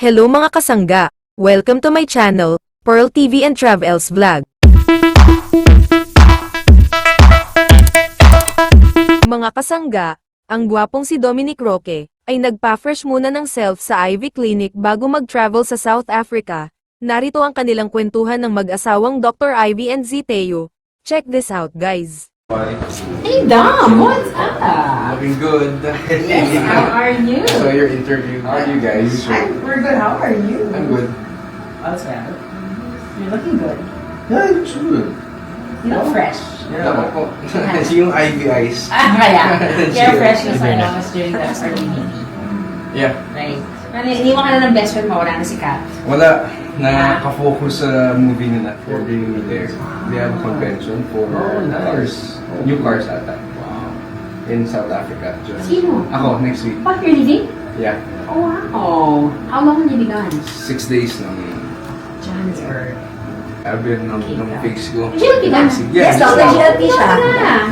Hello mga kasangga! Welcome to my channel, Pearl TV and Travels Vlog. Mga kasangga, ang gwapong si Dominic Roque, ay nagpa-fresh muna ng self sa Ivy Clinic bago mag-travel sa South Africa. Narito ang kanilang kwentuhan ng mag-asawang Dr. Ivy and Ziteo. Check this out guys. Hey Dom, what's up? Looking good. Yes, how are you? I saw your interview. How are you guys? We're good. How are you? I'm good. As well. You're looking good. Yeah, it looks good. You look fresh. Tama po. Yung Ivy eyes. Kaya. You're fresh kasi I was doing that for me. Yeah. Right. Iniwan ka na ng best friend mo, wala na si Kat. Wala. Nakaka-focus sa movie nila for bringing me there. They have a convention for cars. New cars ata. In South Africa. Sino? Ako, next week. What, you're leaving? Yeah. Oh, wow. How long have you been gone? 6 days lang. Johannesburg. Sabi ng face ko. GLP ka? Yes, Dr. GLP siya.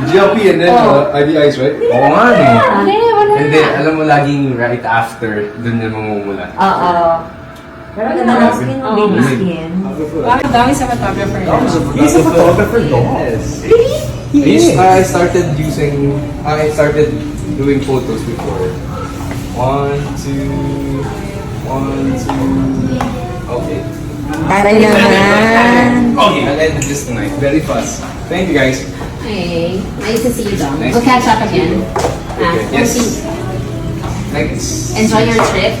GLP and then Ivy eyes, right? Oo nga eh. Wala. And then, alam mo laging right after, dun yung mamumula. Oo. Pero ganda ng skin mo, baby skin. Parang dami sa photographer. He's a photographer, yes. Really? I started doing photos before. 1, 2, 1, 2. Okay. Taray naman. Okay, I'll end this tonight. Very fast. Thank you guys. Hey, nice to see you, Dom. Nice We'll to catch up again. Okay. Yes. We'll see. Thanks. Enjoy your trip.